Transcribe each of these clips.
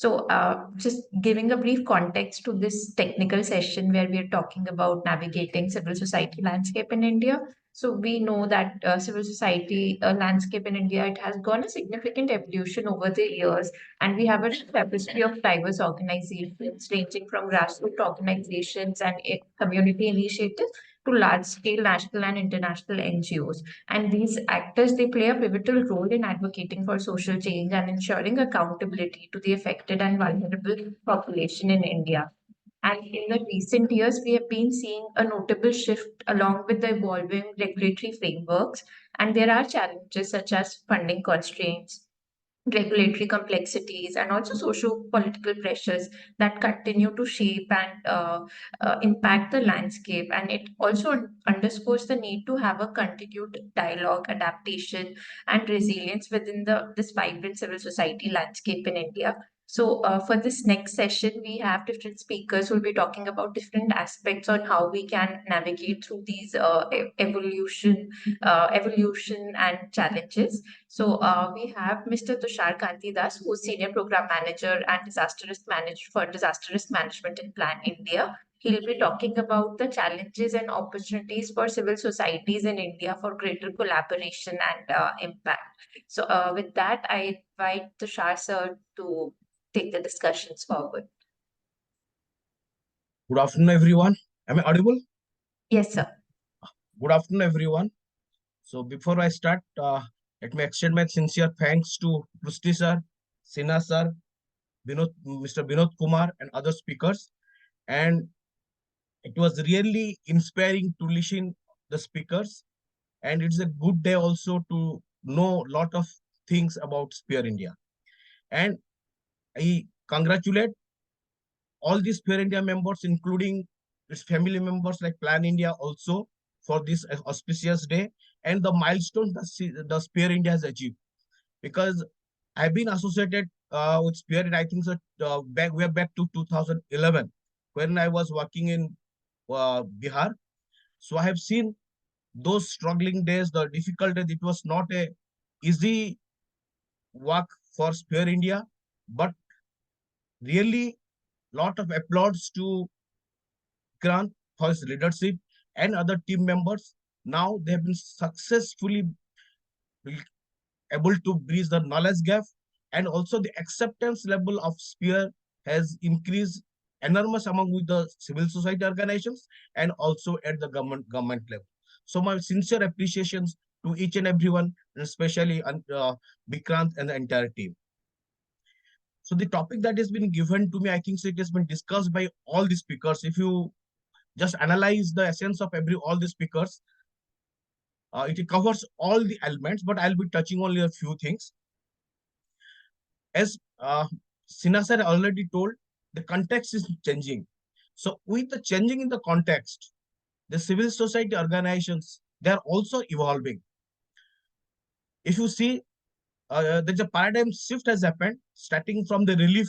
So, just giving a brief context to this technical session where we are talking about navigating civil society landscape in India. So, we know that civil society landscape in India, it has gone a significant evolution over the years, and we have a tapestry of diverse organizations ranging from grassroots organizations and community initiatives to large-scale national and international NGOs. And these actors, they play a pivotal role in advocating for social change and ensuring accountability to the affected and vulnerable population in India. And in the recent years, we have been seeing a notable shift along with the evolving regulatory frameworks. And there are challenges such as funding constraints, regulatory complexities, and also socio-political pressures that continue to shape and impact the landscape. And it also underscores the need to have a continued dialogue, adaptation, and resilience within this vibrant civil society landscape in India. So, for this next session, we have different speakers who will be talking about different aspects on how we can navigate through these evolution and challenges. So we have Mr. Tushar Kantidas, who's Senior Program Manager and Disaster Risk Manager for Disaster Risk Management in Plan India. He'll be talking about the challenges and opportunities for civil societies in India for greater collaboration and impact. So with that, I invite Tushar sir to take the discussions forward. Good afternoon, everyone. Am I audible? Yes, sir. Good afternoon, everyone. So before I start, let me extend my sincere thanks to Prusti sir, Sinha sir, Mr. Binod Kumar, and other speakers. And it was really inspiring to listen the speakers. And it's a good day also to know a lot of things about Sphere India. And I congratulate all these Sphere India members, including its family members like Plan India also for this auspicious day and the milestone that the Sphere India has achieved. Because I've been associated with Sphere, and I think so, we're back to 2011 when I was working in Bihar. So I have seen those struggling days, the difficult days. It was not a easy work for Sphere India, but really lot of applause to Grant for his leadership and other team members. Now they have been successfully able to bridge the knowledge gap, and also the acceptance level of Sphere has increased enormous among with the civil society organizations and also at the government level. So my sincere appreciations to each and everyone, and especially Vikrant and the entire team. So the topic that has been given to me, I think so it has been discussed by all the speakers. If you just analyze the essence of all the speakers, it covers all the elements, but I'll be touching only a few things. As Sinha sir already told, the context is changing. So with the changing in the context, the civil society organizations, they are also evolving. If you see, there's a paradigm shift has happened, starting from the relief,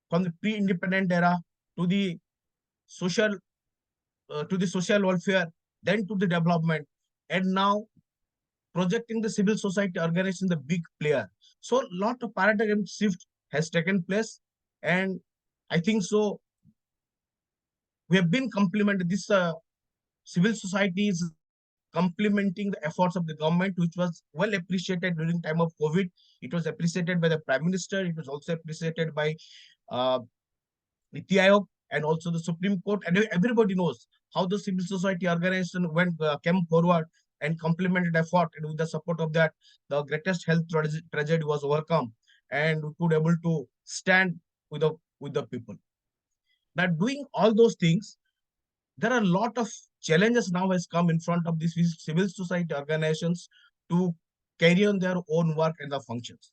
from the pre-independent era to the social welfare, then to the development, and now projecting the civil society organization the big player. So lot of paradigm shift has taken place, and I think so we have been complimented. This civil society is complementing the efforts of the government, which was well appreciated during time of COVID. It was appreciated by the Prime Minister. It was also appreciated by uh, Niti Aayog and also the Supreme Court. And everybody knows how the civil society organization came forward and complemented effort, and with the support of that, the greatest health tragedy was overcome, and we could able to stand with the people. Now, doing all those things, there are a lot of challenges now has come in front of these civil society organizations to carry on their own work and the functions.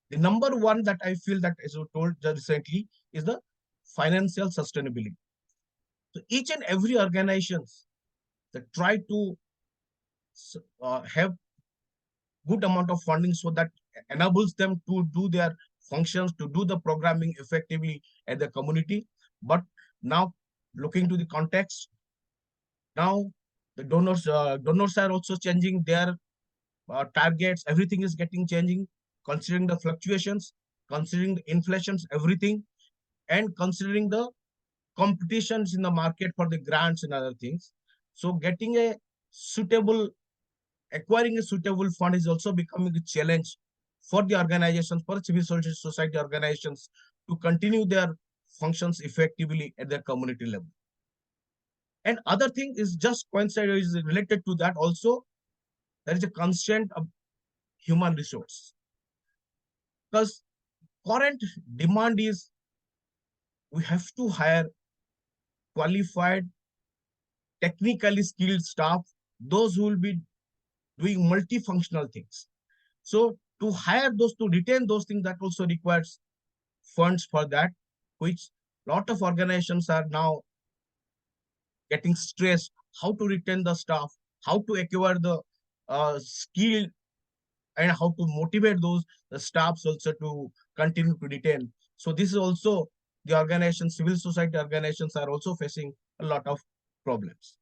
The number one that I feel that, as you told just recently, is the financial sustainability. So each and every organizations that try to have good amount of funding so that enables them to do their functions, to do the programming effectively at the community. But now, looking to the context, now the donors are also changing their targets. Everything is getting changing, considering the fluctuations, considering the inflations, everything. and considering the competitions in the market for the grants and other things. So acquiring a suitable fund is also becoming a challenge for the organizations, for civil society organizations to continue their functions effectively at their community level. And other thing is just coincide is related to that also. There is a constraint of human resource because current demand is we have to hire qualified, technically skilled staff, those who will be doing multifunctional things. So to hire those, to retain those things, that also requires funds for that, which lot of organizations are now getting stressed how to retain the staff, how to acquire the skill, and how to motivate those staffs also to continue to retain. So this is also the organization, civil society organizations are also facing a lot of problems.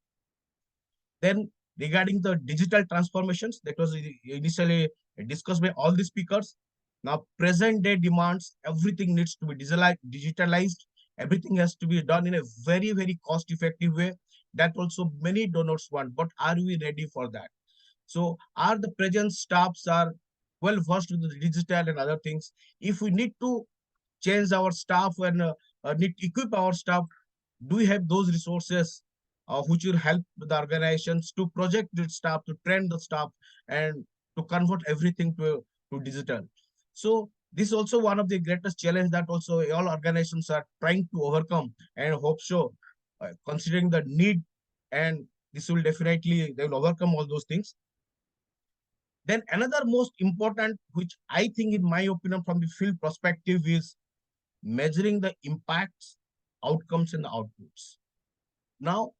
Then regarding the digital transformations that was initially discussed by all the speakers, now present day demands, everything needs to be digitalized. Everything has to be done in a very, very cost effective way. That also many donors want, but are we ready for that? So are the present staffs are well versed with the digital and other things? If we need to change our staff and need to equip our staff, do we have those resources which will help the organizations to project the staff, to train the staff, and to convert everything to digital? So this is also one of the greatest challenge that also all organizations are trying to overcome, and hope so, considering the need, and this will definitely, they will overcome all those things. Then another most important, which I think in my opinion from the field perspective, is measuring the impacts, outcomes, and the outputs. Now,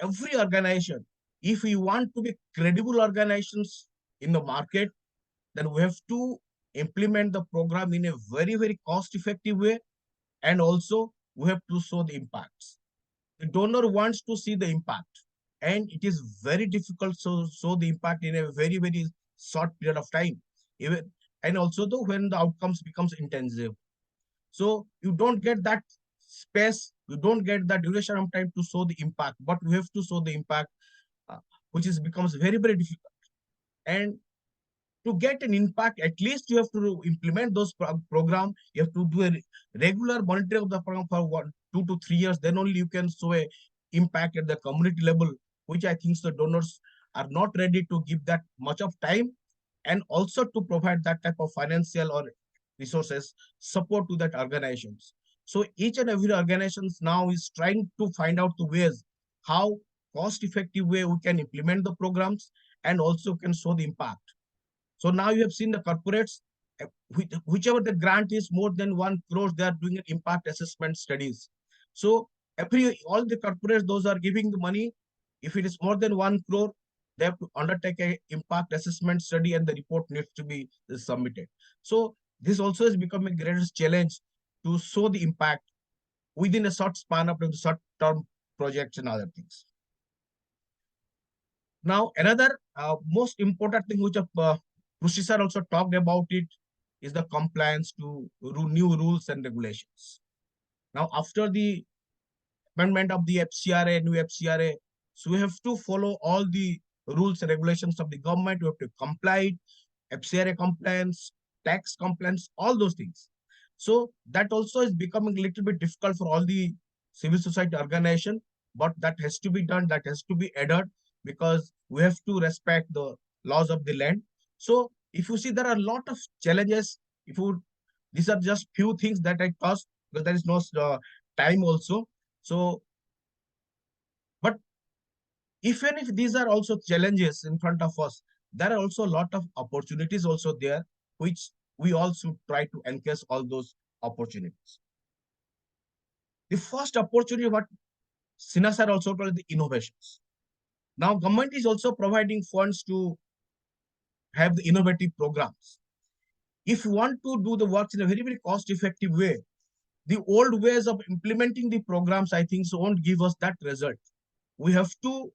every organization, if we want to be credible organizations in the market, then we have to implement the program in a very, very cost effective way. And also we have to show the impacts. The donor wants to see the impact, and it is very difficult to show the impact in a very, very short period of time. Even, and also though when the outcomes becomes intensive. So you don't get that space, you don't get that duration of time to show the impact, but we have to show the impact, uh, which is becomes very, very difficult. And to get an impact, at least you have to implement those program. You have to do a regular monitoring of the program for 1, 2 to 3 years. Then only you can show a impact at the community level, which I think the donors are not ready to give that much of time, and also to provide that type of financial or resources support to that organizations. So each and every organizations now is trying to find out the ways how cost effective way we can implement the programs and also can show the impact. So now you have seen the corporates, whichever the grant is more than 1 crore, they are doing an impact assessment studies. So all the corporates, those are giving the money. If it is more than 1 crore, they have to undertake a impact assessment study, and the report needs to be submitted. So this also has become a greatest challenge to show the impact within a short span of the short term projects and other things. Now, another most important thing which Krushi sir also talked about it is the compliance to new rules and regulations. Now, after the amendment of the FCRA, new FCRA, so we have to follow all the rules and regulations of the government. We have to comply, FCRA compliance, tax compliance, all those things. So that also is becoming a little bit difficult for all the civil society organization, but that has to be done, that has to be added, because we have to respect the laws of the land. So if you see, there are a lot of challenges. If you, these are just few things that I touched, because there is no time also. So, but even if these are also challenges in front of us, there are also a lot of opportunities also there, which we all should try to encash all those opportunities. The first opportunity, what Sinha sir also told, the innovations. Now, government is also providing funds to have the innovative programs. If you want to do the works in a very, very cost-effective way, the old ways of implementing the programs, I think, so won't give us that result. We have to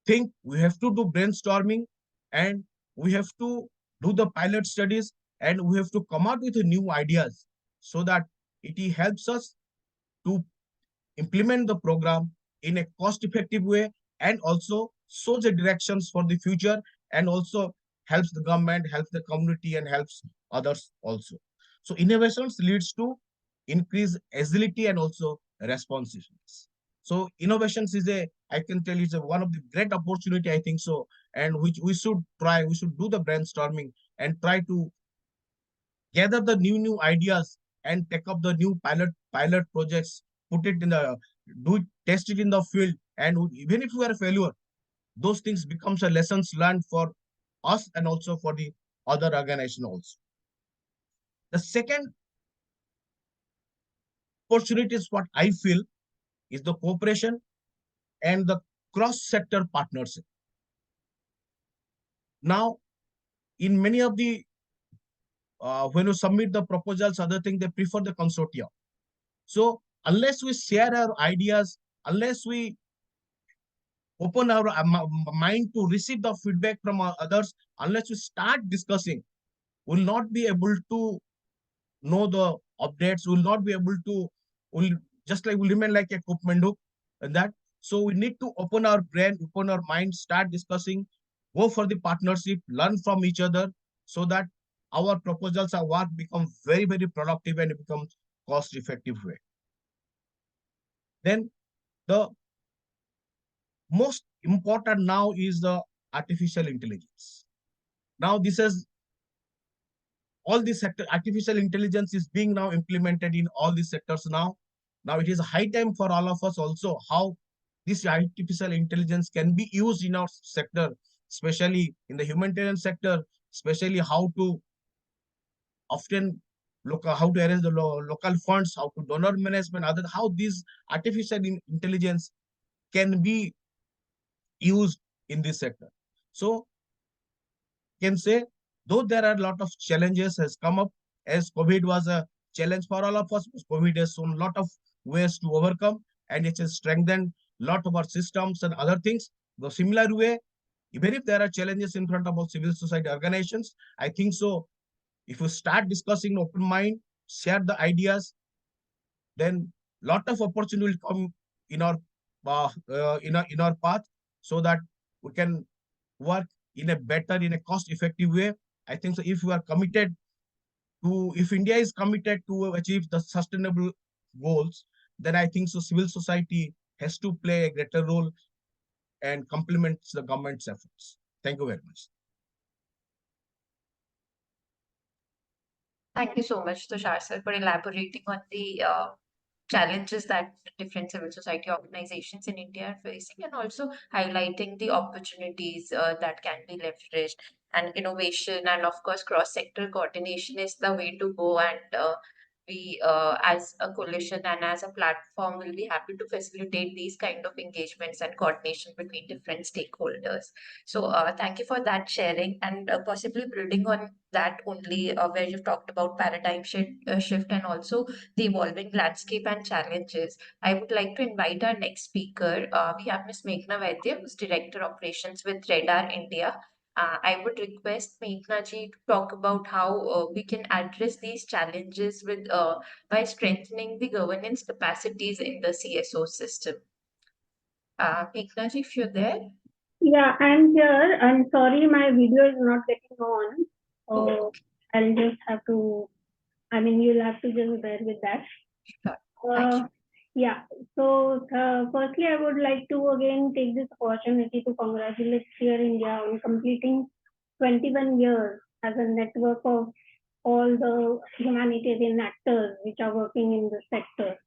think, we have to do brainstorming, and we have to do the pilot studies, and we have to come out with new ideas so that it helps us to implement the program in a cost-effective way and also shows the directions for the future and also helps the government, helps the community, and helps others also. So innovations leads to increase agility and also responsiveness. So innovations is a, I can tell you, is a one of the great opportunity, I think so, and which we should try, we should do the brainstorming and try to gather the new ideas and take up the new pilot projects, put it in the do it, test it in the field, and even if we are a failure, those things becomes a lessons learned for us and also for the other organization also. The second opportunity is what I feel is the cooperation and the cross-sector partnership. Now, in many of the when you submit the proposals, other thing they prefer the consortia. So unless we share our ideas, unless we open our mind to receive the feedback from others, unless we start discussing, we'll not be able to know the updates, will not be able to, will just like will remain like a Kupmanduk and that. So we need to open our brain, open our mind, start discussing, go for the partnership, learn from each other so that our proposals, our work become very productive and it becomes cost effective way. Then the most important now is the artificial intelligence. Now this is all these sector, artificial intelligence is being now implemented in all these sectors now. Now it is a high time for all of us also how this artificial intelligence can be used in our sector, especially in the humanitarian sector, especially how to often look how to arrange the local funds, how to donor management, other how this artificial intelligence can be used in this sector. So can say, though there are a lot of challenges has come up, as COVID was a challenge for all of us, COVID has shown a lot of ways to overcome, and it has strengthened a lot of our systems and other things. The similar way, even if there are challenges in front of our civil society organizations, I think so, if we start discussing open mind, share the ideas, then lot of opportunity will come in our in our path so that we can work in a better, in a cost effective way. I think so if we are committed to, if India is committed to achieve the sustainable goals, then I think so civil society has to play a greater role and complements the government's efforts. Thank you very much. Thank you so much, Tushar sir, for elaborating on the challenges that different civil society organizations in India are facing, and also highlighting the opportunities that can be leveraged. And innovation and, of course, cross-sector coordination is the way to go. And we, as a coalition and as a platform, will be happy to facilitate these kind of engagements and coordination between different stakeholders. So, thank you for that sharing, and possibly building on that only, where you've talked about paradigm shift and also the evolving landscape and challenges. I would like to invite our next speaker. We have Ms. Meghna Vaidya, who's Director Operations with Radar India. I would request Meghna ji to talk about how we can address these challenges with by strengthening the governance capacities in the CSO system. Meghna ji, if you're there. Yeah, I'm here. I'm sorry, my video is not getting on. So I'll just have to, you'll have to just bear with that. Sure. Thank you. Yeah, so firstly, I would like to again take this opportunity to congratulate Steer India on completing 21 years as a network of all the humanitarian actors which are working in the sector.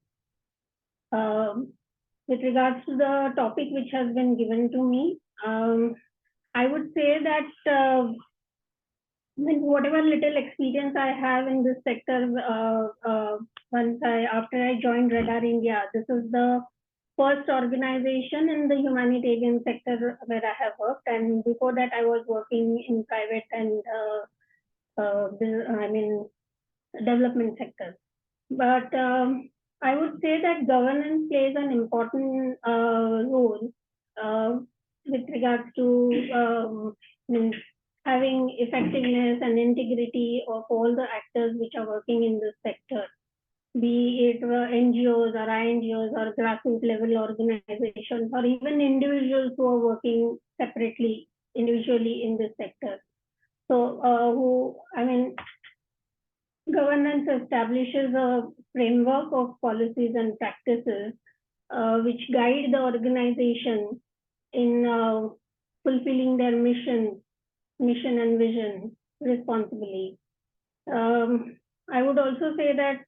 With regards to the topic which has been given to me, I would say that whatever little experience I have in this sector, after I joined Radar India, this is the first organization in the humanitarian sector where I have worked, and before that I was working in private and development sector. But I would say that governance plays an important role with regards to having effectiveness and integrity of all the actors which are working in this sector. be it NGOs or INGOs or grassroots level organizations or even individuals who are working separately, individually in this sector. So, governance establishes a framework of policies and practices which guide the organization in fulfilling their mission and vision responsibly. I would also say that,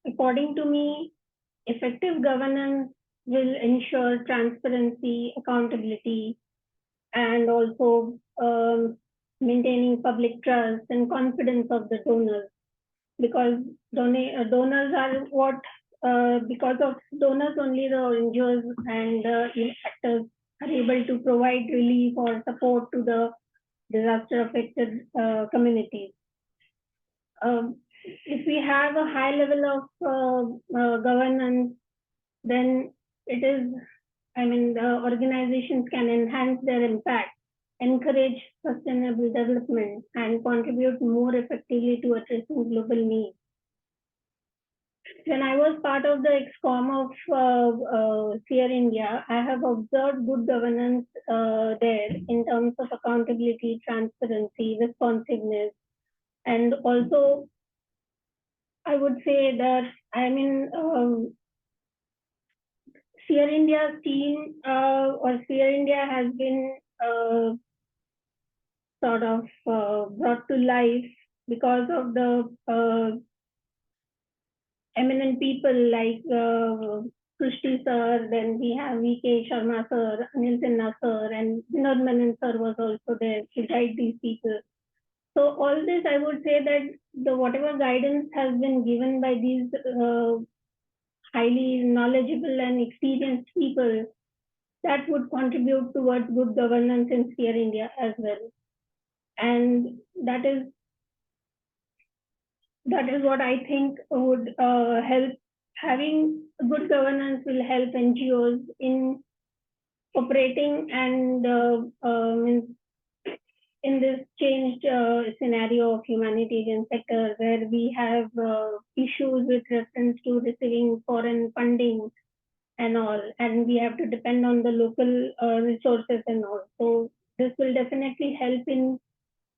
according to me, effective governance will ensure transparency, accountability, and also maintaining public trust and confidence of the donors. Because donors are what, because of donors only the NGOs and actors are able to provide relief or support to the disaster affected communities. If we have a high level of governance, then it is, the organizations can enhance their impact, encourage sustainable development, and contribute more effectively to addressing global needs. When I was part of the ExCom of SEER India, I have observed good governance there in terms of accountability, transparency, responsiveness, and also I would say that SEER India's team or SEER India has been sort of brought to life because of the eminent people like Krishti sir, then we have V.K. Sharma sir, Anil Sinha sir, and Vinod Menon sir was also there to guide these people. So all this, I would say that the whatever guidance has been given by these highly knowledgeable and experienced people, that would contribute towards good governance in SEER India as well. And that is what I think would help. Having good governance will help NGOs in operating and in this changed scenario of humanitarian sector where we have issues with reference to receiving foreign funding and all, and we have to depend on the local resources and all. So this will definitely help in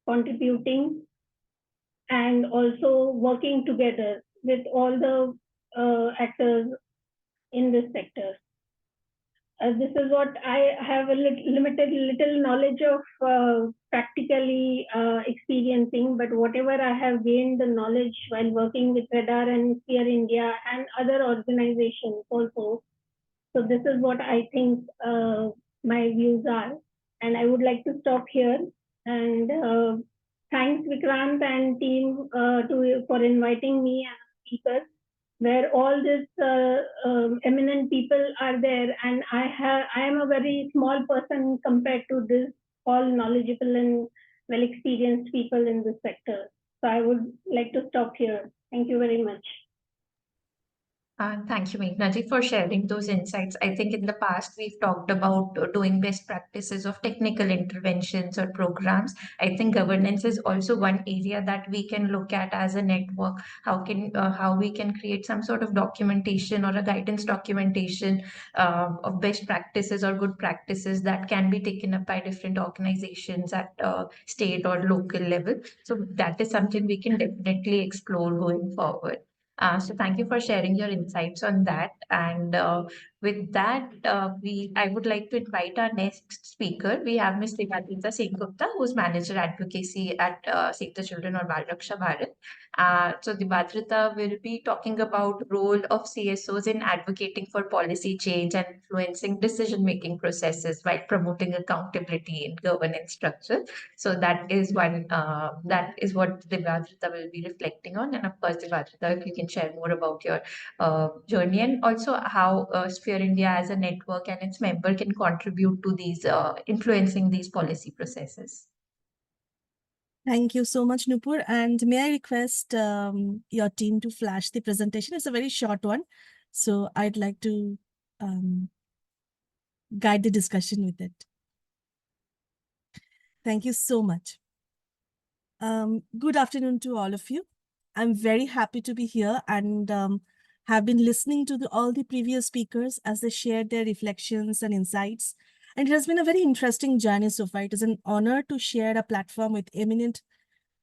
contributing and also working together with all the actors in this sector. This is what I have a little knowledge of practically experiencing, but whatever I have gained the knowledge while working with Radar and SEER India and other organizations also. So this is what I think my views are, and I would like to stop here. And thanks Vikrant and team for inviting me as a speaker, where all these eminent people are there, and I am a very small person compared to this all knowledgeable and well experienced people in this sector. So I would like to stop here. Thank you very much. Thank you, Meghna, for sharing those insights. I think in the past we've talked about doing best practices of technical interventions or programs. I think governance is also one area that we can look at as a network. How we can create some sort of documentation or a guidance documentation of best practices or good practices that can be taken up by different organizations at state or local level. So that is something we can definitely explore going forward. So thank you for sharing your insights on that. And with that, I would like to invite our next speaker. We have Ms. Devadrita Singh Gupta, who's Manager Advocacy at Save the Children or Bal Raksha Bharat. So Devadrita will be talking about role of CSOs in advocating for policy change and influencing decision-making processes while promoting accountability in governance structure. So that is what Devadrita will be reflecting on. And of course, Devadrita, if you can share more about your journey and also how Sphere India as a network and its member can contribute to these influencing these policy processes. Thank you so much, Nupur. And may I request your team to flash the presentation? It's a very short one. So I'd like to guide the discussion with it. Thank you so much. Good afternoon to all of you. I'm very happy to be here and have been listening to all the previous speakers as they shared their reflections and insights. And it has been a very interesting journey so far. It is an honor to share a platform with eminent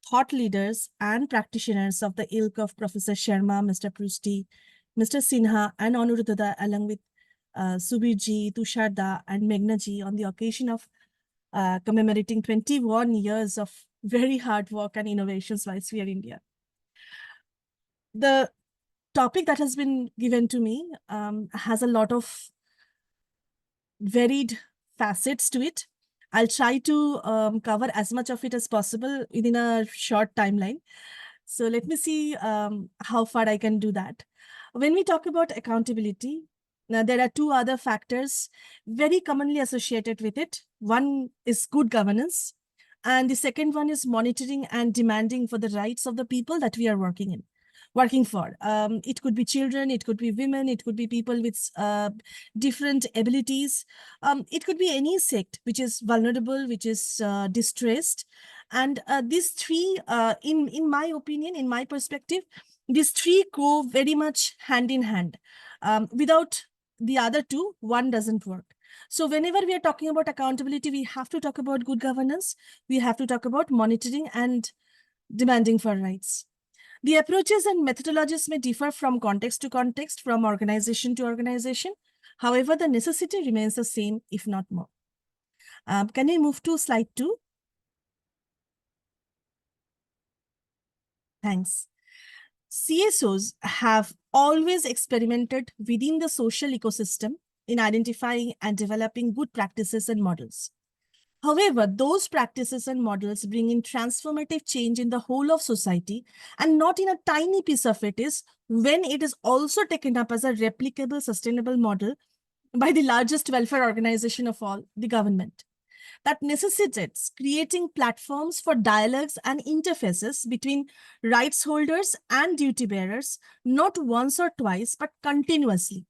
thought leaders and practitioners of the ilk of Professor Sharma, Mr. Prusti, Mr. Sinha, and Anuruddha, along with Subirji, Tusharda, and Meghnaji on the occasion of commemorating 21 years of very hard work and innovations by Sphere India. The topic that has been given to me has a lot of varied facets to it. I'll try to cover as much of it as possible within a short timeline. So let me see how far I can do that. When we talk about accountability, now there are two other factors very commonly associated with it. One is good governance, and the second one is monitoring and demanding for the rights of the people that we are working for. It could be children, it could be women, it could be people with different abilities. It could be any sect which is vulnerable, which is distressed. And these three, in my opinion, in my perspective, these three go very much hand in hand. Without the other two, one doesn't work. So whenever we are talking about accountability, we have to talk about good governance. We have to talk about monitoring and demanding for rights. The approaches and methodologies may differ from context to context, from organization to organization. However, the necessity remains the same, if not more. Can we move to slide 2? Thanks. CSOs have always experimented within the social ecosystem in identifying and developing good practices and models. However, those practices and models bring in transformative change in the whole of society, and not in a tiny piece of it is when it is also taken up as a replicable, sustainable model by the largest welfare organization of all, the government. That necessitates creating platforms for dialogues and interfaces between rights holders and duty bearers, not once or twice, but continuously.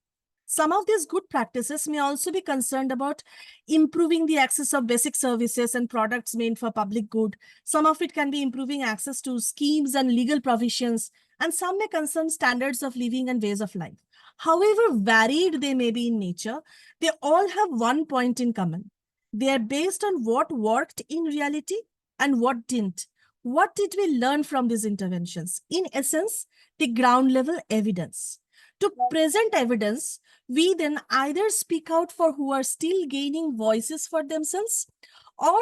Some of these good practices may also be concerned about improving the access of basic services and products made for public good. Some of it can be improving access to schemes and legal provisions, and some may concern standards of living and ways of life. However varied they may be in nature, they all have one point in common. They are based on what worked in reality and what didn't. What did we learn from these interventions? In essence, the ground level evidence. To present evidence, we then either speak out for who are still gaining voices for themselves, or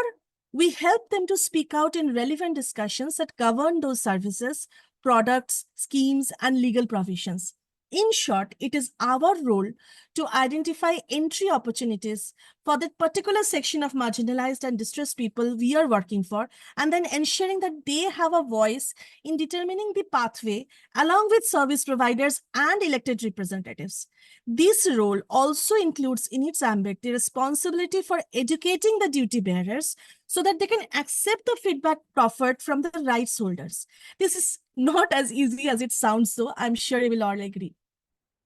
we help them to speak out in relevant discussions that govern those services, products, schemes, and legal provisions. In short, it is our role to identify entry opportunities for that particular section of marginalized and distressed people we are working for, and then ensuring that they have a voice in determining the pathway along with service providers and elected representatives. This role also includes in its ambit the responsibility for educating the duty bearers so that they can accept the feedback proffered from the rights holders. This is not as easy as it sounds, so I'm sure you will all agree.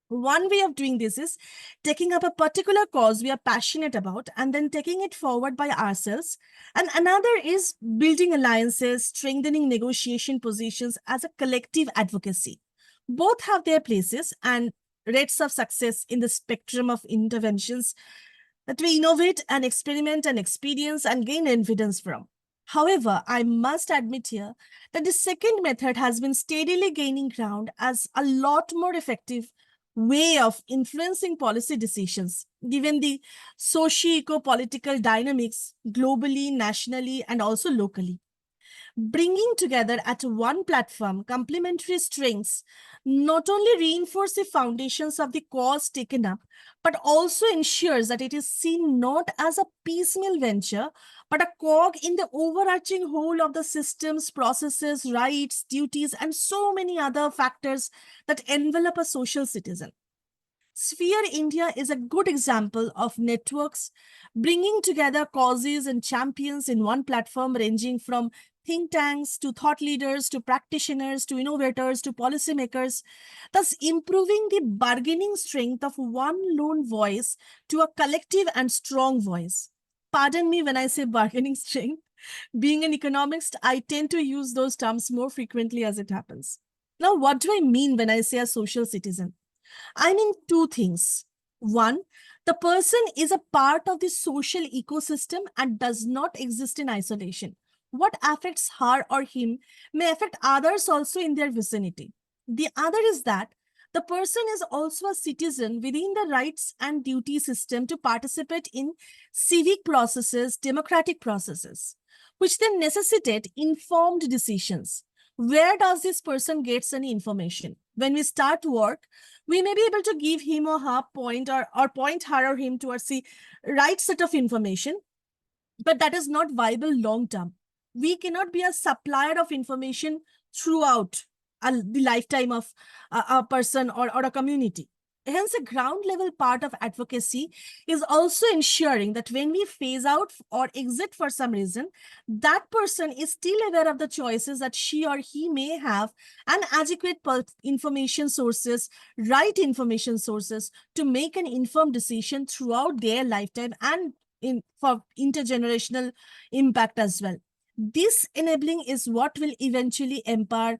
One way of doing this is taking up a particular cause we are passionate about and then taking it forward by ourselves. And another is building alliances, strengthening negotiation positions as a collective advocacy. Both have their places and rates of success in the spectrum of interventions that we innovate and experiment and experience and gain evidence from. However, I must admit here that the second method has been steadily gaining ground as a lot more effective way of influencing policy decisions, given the socio-eco-political dynamics globally, nationally, and also locally. Bringing together at one platform complementary strengths not only reinforce the foundations of the cause taken up, but also ensures that it is seen not as a piecemeal venture, but a cog in the overarching whole of the systems, processes, rights, duties, and so many other factors that envelop a social citizen. Sphere India is a good example of networks bringing together causes and champions in one platform, ranging from think tanks to thought leaders to practitioners to innovators to policymakers, thus improving the bargaining strength of one lone voice to a collective and strong voice. Pardon me when I say bargaining strength. Being an economist, I tend to use those terms more frequently as it happens. Now, what do I mean when I say a social citizen? I mean two things. One, the person is a part of the social ecosystem and does not exist in isolation. What affects her or him may affect others also in their vicinity. The other is that the person is also a citizen within the rights and duty system to participate in civic processes, democratic processes, which then necessitate informed decisions. Where does this person gets any information? When we start work, we may be able to give him or her point or point her or him towards the right set of information, but that is not viable long term. We cannot be a supplier of information throughout the lifetime of a person or a community. Hence, a ground level part of advocacy is also ensuring that when we phase out or exit for some reason, that person is still aware of the choices that she or he may have and adequate information sources, right information sources to make an informed decision throughout their lifetime and for intergenerational impact as well. This enabling is what will eventually empower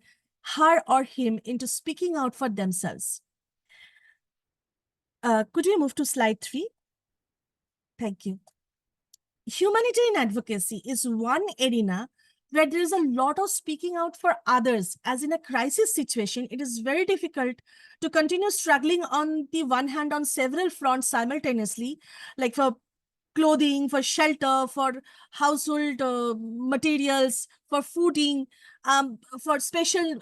her or him into speaking out for themselves. Could we move to slide 3? Thank you. Humanitarian advocacy is one arena where there is a lot of speaking out for others. As in a crisis situation, it is very difficult to continue struggling on the one hand on several fronts simultaneously, like for clothing, for shelter, for household materials, for fooding, for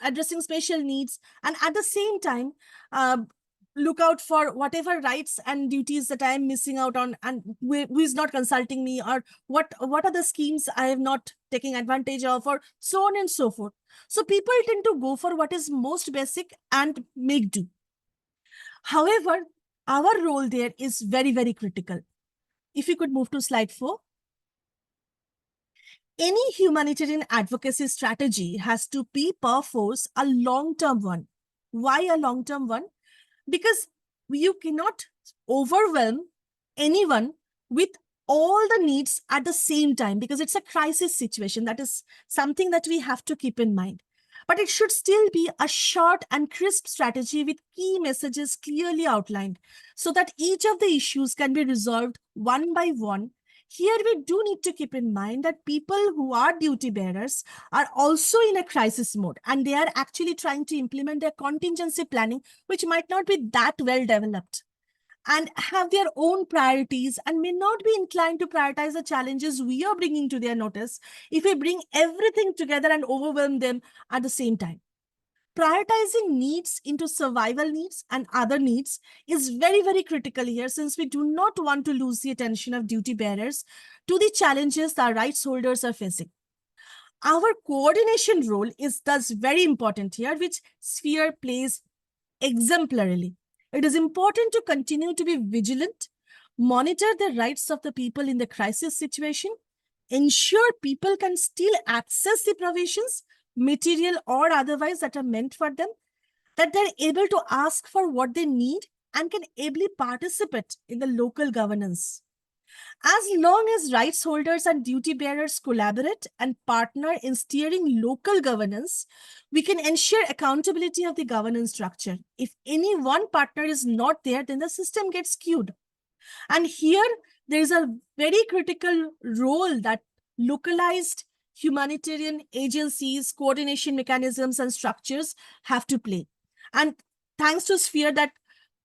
addressing special needs, and at the same time, look out for whatever rights and duties that I am missing out on, and who is not consulting me, or what are the schemes I have not taken advantage of, or so on and so forth. So people tend to go for what is most basic and make do. However, our role there is very, very critical. If you could move to slide 4. Any humanitarian advocacy strategy has to be perforce a long-term one. Why a long-term one? Because you cannot overwhelm anyone with all the needs at the same time, because it's a crisis situation. That is something that we have to keep in mind. But it should still be a short and crisp strategy with key messages clearly outlined so that each of the issues can be resolved one by one. Here, we do need to keep in mind that people who are duty bearers are also in a crisis mode, and they are actually trying to implement their contingency planning, which might not be that well developed, and have their own priorities and may not be inclined to prioritize the challenges we are bringing to their notice if we bring everything together and overwhelm them at the same time. Prioritizing needs into survival needs and other needs is very, very critical here, since we do not want to lose the attention of duty bearers to the challenges that rights holders are facing. Our coordination role is thus very important here, which Sphere plays exemplarily. It is important to continue to be vigilant, monitor the rights of the people in the crisis situation, ensure people can still access the provisions, material or otherwise, that are meant for them, that they're able to ask for what they need and can ably participate in the local governance. As long as rights holders and duty bearers collaborate and partner in steering local governance, we can ensure accountability of the governance structure. If any one partner is not there, then the system gets skewed. And here, there is a very critical role that localized humanitarian agencies, coordination mechanisms, and structures have to play. And thanks to Sphere that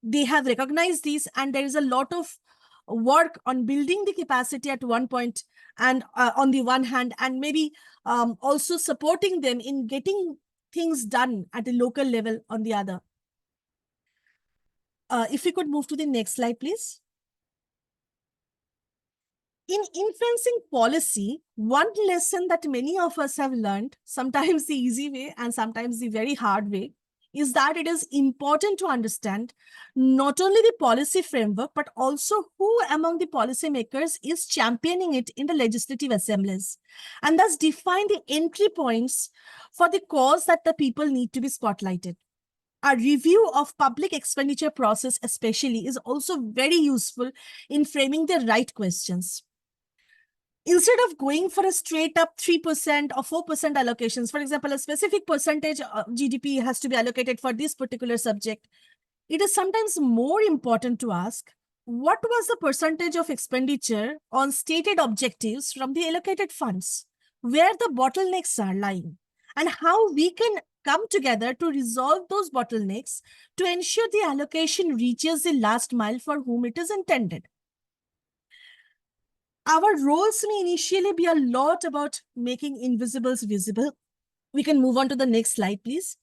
they have recognized these, and there is a lot of work on building the capacity at one point, and on the one hand, and maybe also supporting them in getting things done at the local level on the other. If we could move to the next slide, please. In influencing policy, one lesson that many of us have learned, sometimes the easy way and sometimes the very hard way, is that it is important to understand not only the policy framework, but also who among the policymakers is championing it in the legislative assemblies, and thus define the entry points for the cause that the people need to be spotlighted. A review of public expenditure process especially is also very useful in framing the right questions. instead of going for a straight up 3% or 4% allocations, for example, a specific percentage of GDP has to be allocated for this particular subject, it is sometimes more important to ask, what was the percentage of expenditure on stated objectives from the allocated funds, where the bottlenecks are lying, and how we can come together to resolve those bottlenecks to ensure the allocation reaches the last mile for whom it is intended. Our roles may initially be a lot about making invisibles visible. We can move on to the next slide, please.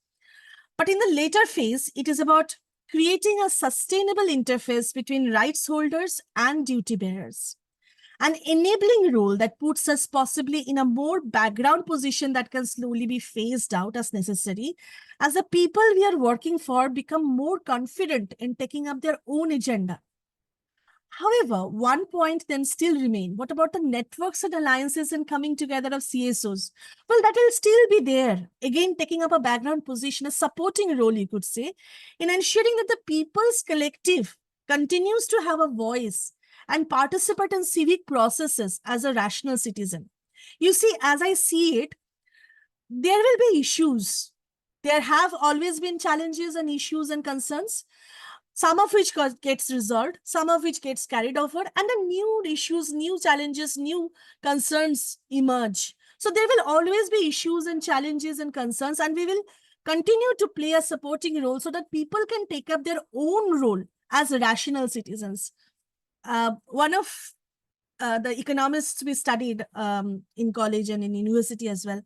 But in the later phase, it is about creating a sustainable interface between rights holders and duty bearers. An enabling role that puts us possibly in a more background position that can slowly be phased out as necessary, as the people we are working for become more confident in taking up their own agenda. However, one point then still remain. What about the networks and alliances and coming together of CSOs? Well, that will still be there. Again, taking up a background position, a supporting role, you could say, in ensuring that the people's collective continues to have a voice and participate in civic processes as a rational citizen. You see, as I see it, there will be issues. There have always been challenges and issues and concerns, some of which gets resolved, some of which gets carried over, and then new issues, new challenges, new concerns emerge. So there will always be issues and challenges and concerns, and we will continue to play a supporting role so that people can take up their own role as rational citizens. One of the economists we studied in college and in university as well,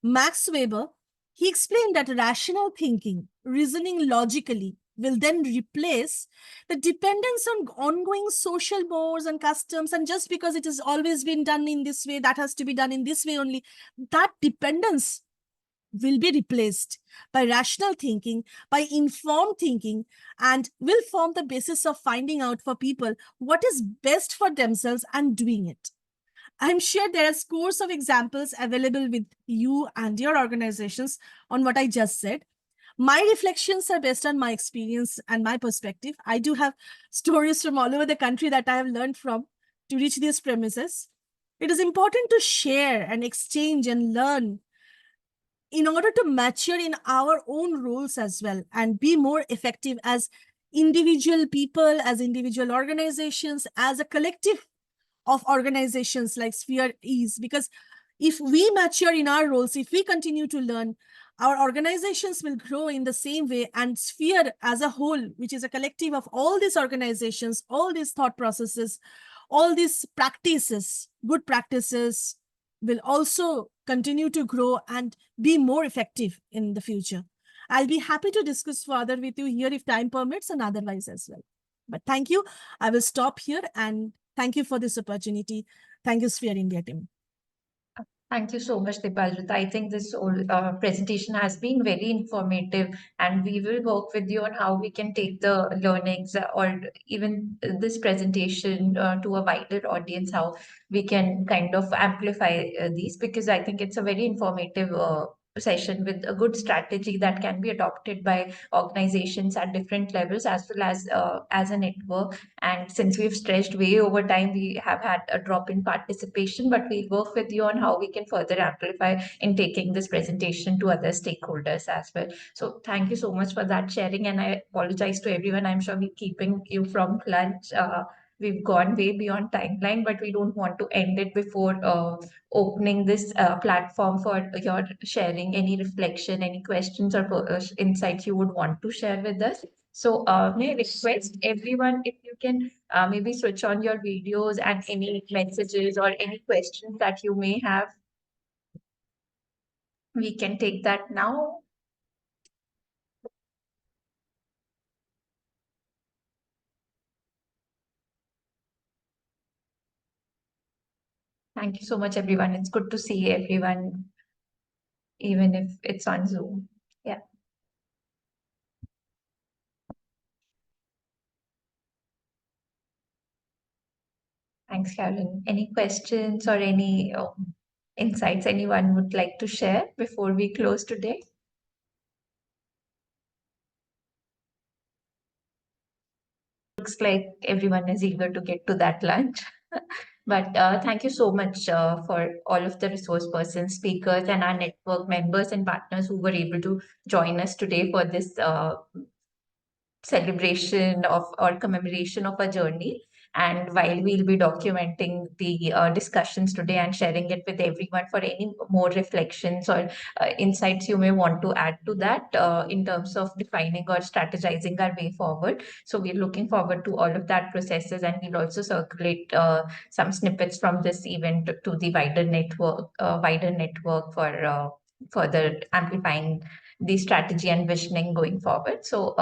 Max Weber, he explained that rational thinking, reasoning logically, will then replace the dependence on ongoing social mores and customs. And just because it has always been done in this way, that has to be done in this way only, that dependence will be replaced by rational thinking, by informed thinking, and will form the basis of finding out for people what is best for themselves and doing it. I'm sure there are scores of examples available with you and your organizations on what I just said. My reflections are based on my experience and my perspective. I do have stories from all over the country that I have learned from to reach these premises. It is important to share and exchange and learn in order to mature in our own roles as well and be more effective as individual people, as individual organizations, as a collective of organizations like Sphere is. Because if we mature in our roles, if we continue to learn, our organizations will grow in the same way, and Sphere as a whole, which is a collective of all these organizations, all these thought processes, all these practices, good practices, will also continue to grow and be more effective in the future. I'll be happy to discuss further with you here if time permits and otherwise as well. But thank you. I will stop here and thank you for this opportunity. Thank you, Sphere India team. Thank you so much, Dipalrita. I think this whole presentation has been very informative, and we will work with you on how we can take the learnings or even this presentation to a wider audience, how we can kind of amplify these, because I think it's a very informative session with a good strategy that can be adopted by organizations at different levels as well as a network. And since we've stretched way over time, we have had a drop in participation, but we'll work with you on how we can further amplify in taking this presentation to other stakeholders as well. So thank you so much for that sharing. And I apologize to everyone. I'm sure we're keeping you from lunch. We've gone way beyond timeline, but we don't want to end it before opening this platform for your sharing any reflection, any questions or insights you would want to share with us. So may I request everyone if you can maybe switch on your videos and any messages or any questions that you may have. We can take that now. Thank you so much, everyone. It's good to see everyone, even if it's on Zoom. Yeah. Thanks, Carolyn. Any questions or any insights anyone would like to share before we close today? Looks like everyone is eager to get to that lunch. But thank you so much for all of the resource persons, speakers, and our network members and partners who were able to join us today for this celebration of or commemoration of a journey. And while we'll be documenting the discussions today and sharing it with everyone for any more reflections or insights you may want to add to that in terms of defining or strategizing our way forward. So we're looking forward to all of that processes, and we'll also circulate some snippets from this event to the wider network for further amplifying the strategy and visioning going forward. So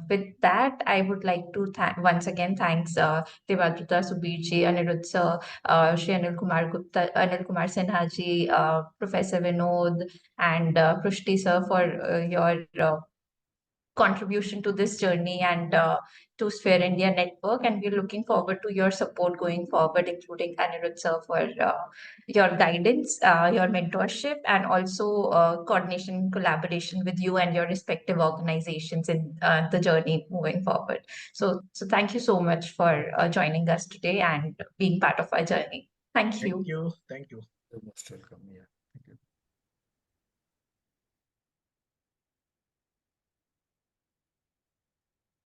with that, I would like to once again thanks Devadruta Subir ji, Anirudh sir, Shri Anil Kumar Gupta, Anil Kumar Sinha ji, Professor Vinod, and Prushti sir for your contribution to this journey and to Sphere India Network. And we're looking forward to your support going forward, including Anirudh sir for your guidance, your mentorship, and also coordination and collaboration with you and your respective organizations in the journey moving forward. So thank you so much for joining us today and being part of our journey. Thank you. Thank you. Thank you. You're most welcome. Yeah.